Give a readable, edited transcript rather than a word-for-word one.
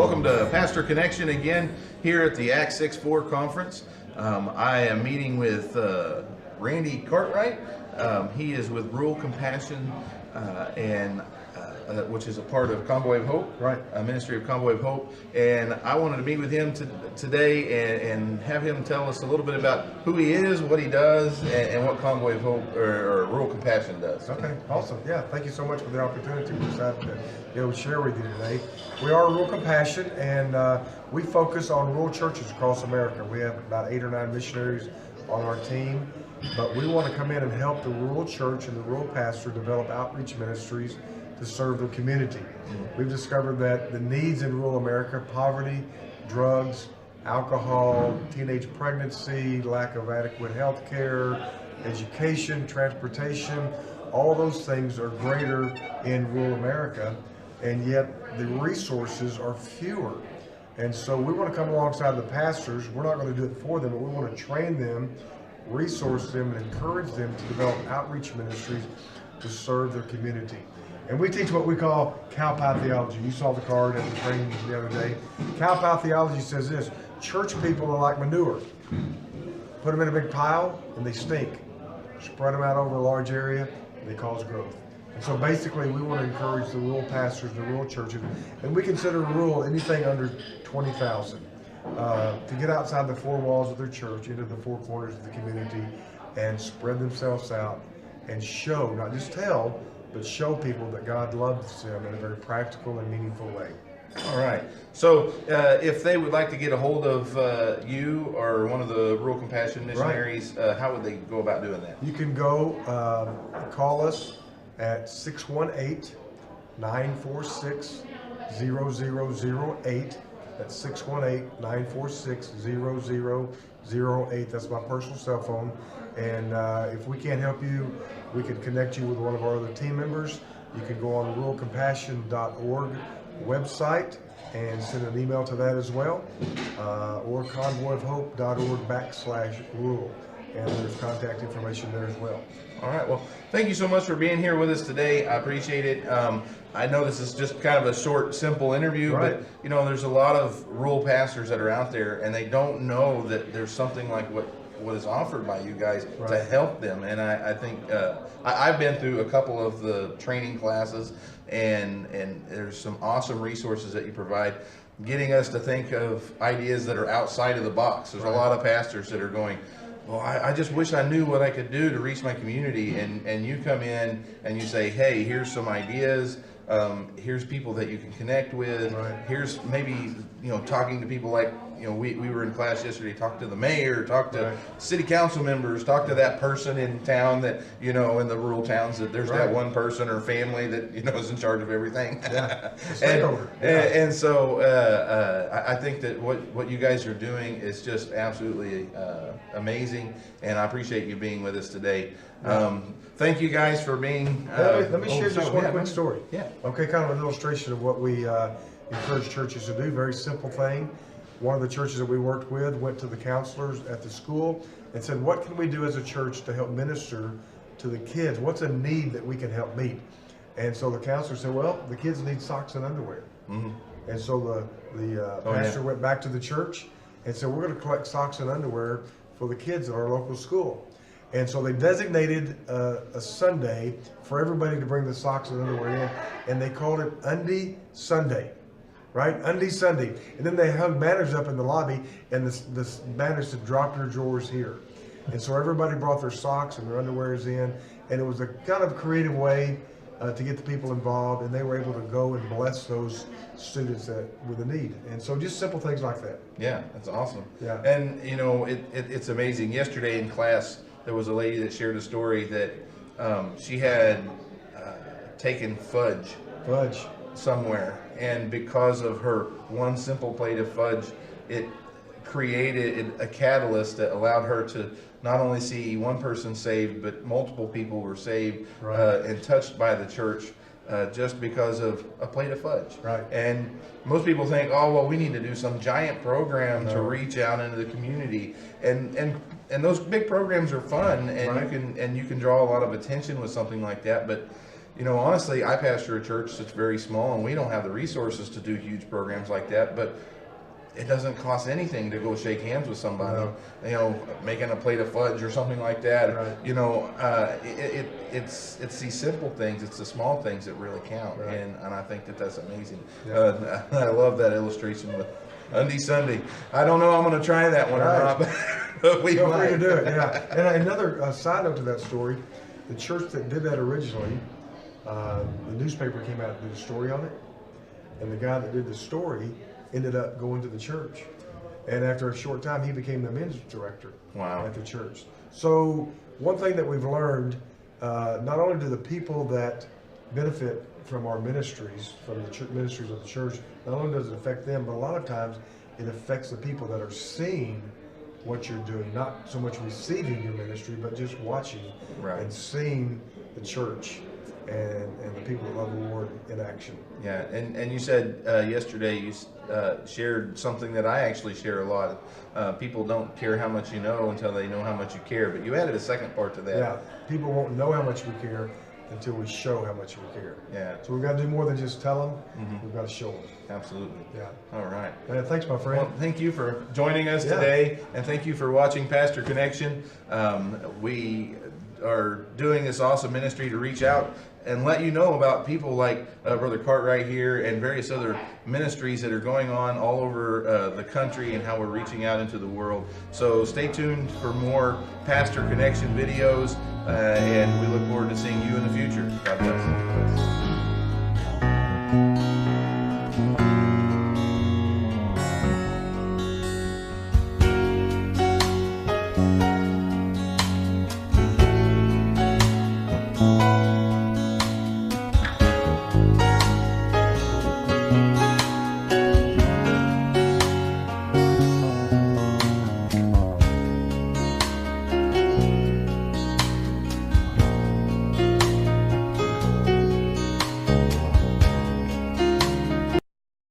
Welcome to Pastor Connection again here at the Acts 6-4 conference. I am meeting with Randy Cartwright. He is with Rural Compassion which is a part of Convoy of Hope, right? Ministry of Convoy of Hope. And I wanted to meet with him today and have him tell us a little bit about who he is, what he does, and what Convoy of Hope or Rural Compassion does. Okay, awesome. Yeah, thank you so much for the opportunity. We're excited to be able to share with you today. We are Rural Compassion, and we focus on rural churches across America. We have about 8 or 9 missionaries on our team, but we want to come in and help the rural church and the rural pastor develop outreach ministries to serve the community. We've discovered that the needs in rural America, poverty, drugs, alcohol, teenage pregnancy, lack of adequate health care, education, transportation, all those things are greater in rural America, and yet the resources are fewer. And so we want to come alongside the pastors. We're not going to do it for them, but we want to train them, resource them, and encourage them to develop outreach ministries to serve their community. And we teach what we call cow pie theology. You saw the card at the training the other day. Cow pie theology says this: church people are like manure. Put them in a big pile and they stink. Spread them out over a large area and they cause growth. And so basically we want to encourage the rural pastors, the rural churches, and we consider rural anything under 20,000 to get outside the 4 walls of their church, into the 4 corners of the community, and spread themselves out and show, not just tell, but show people that God loves them in a very practical and meaningful way. All right. So if they would like to get a hold of you or one of the Rural Compassion missionaries, right, how would they go about doing that? You can go call us at 618-946-0008. That's 618-946-0008. That's my personal cell phone. And if we can't help you, we can connect you with one of our other team members. You can go on the ruralcompassion.org website and send an email to that as well, or convoyofhope.org/rural. And there's contact information there as well. All right. Well, thank you so much for being here with us today. I appreciate it. I know this is just kind of a short, simple interview, right, but you know, there's a lot of rural pastors that are out there, and they don't know that there's something like what is offered by you guys, right, to help them. And I think I've been through a couple of the training classes, and there's some awesome resources that you provide, getting us to think of ideas that are outside of the box. There's right, a lot of pastors that are going, well, I just wish I knew what I could do to reach my community. And you come in and you say, hey, here's some ideas. Here's people that you can connect with. Right. Here's maybe, talking to people like, we were in class yesterday, talked to the mayor, talked to right, city council members, talked to that person in town that, in the rural towns, that there's right, that one person or family that, is in charge of everything. Yeah. and so I think that what you guys are doing is just absolutely amazing, and I appreciate you being with us today. Thank you guys for being. Let me share just one quick story. Yeah. Okay, kind of an illustration of what we encourage churches to do. Very simple thing. One of the churches that we worked with went to the counselors at the school and said, what can we do as a church to help minister to the kids? What's a need that we can help meet? And so the counselor said, well, the kids need socks and underwear. Mm-hmm. And so the pastor went back to the church and said, we're going to collect socks and underwear for the kids at our local school. And so they designated a Sunday for everybody to bring the socks and underwear in, and they called it Undie Sunday. Right? Undie Sunday. And then they hung banners up in the lobby, and the banners said, drop your drawers here. And so everybody brought their socks and their underwears in, and it was a kind of creative way to get the people involved, and they were able to go and bless those students with a need. And so just simple things like that. Yeah, that's awesome. Yeah. And, it's amazing. Yesterday in class, there was a lady that shared a story that she had taken fudge somewhere, and because of her one simple plate of fudge, it created a catalyst that allowed her to not only see one person saved, but multiple people were saved, right, and touched by the church just because of a plate of fudge. Right. And most people think, oh, well, we need to do some giant program to reach out into the community, and those big programs are fun, and right, you can draw a lot of attention with something like that, but you know, honestly, I pastor a church that's very small, and we don't have the resources to do huge programs like that, but it doesn't cost anything to go shake hands with somebody, No. you know, making a plate of fudge or something like that. Right. You know, it's these simple things, it's the small things that really count. Right. And I think that that's amazing. Yeah. I love that illustration with Undy Sunday. I don't know I'm going to try that one Right. or not, but we Feel might. free to do it, yeah. And another side note to that story, the church that did that originally, the newspaper came out and did a story on it, and the guy that did the story ended up going to the church. And after a short time, he became the men's director Wow. at the church. So one thing that we've learned, not only do the people that benefit from our ministries, from the ministries of the church, not only does it affect them, but a lot of times it affects the people that are seeing what you're doing, not so much receiving your ministry, but just watching Right. and seeing the church and the people that love the Lord in action. Yeah, and you said yesterday you shared something that I actually share a lot. People don't care how much you know until they know how much you care, but you added a second part to that. Yeah, people won't know how much we care until we show how much we care. Yeah, So we've got to do more than just tell them, we've got to show them. absolutely. Yeah. All right. Thanks, my friend. Well, thank you for joining us Yeah. today, and thank you for watching Pastor Connection. We are doing this awesome ministry to reach out and let you know about people like Brother Cartwright here and various other ministries that are going on all over the country and how we're reaching out into the world. So stay tuned for more Pastor Connection videos, and we look forward to seeing you in the future. God bless.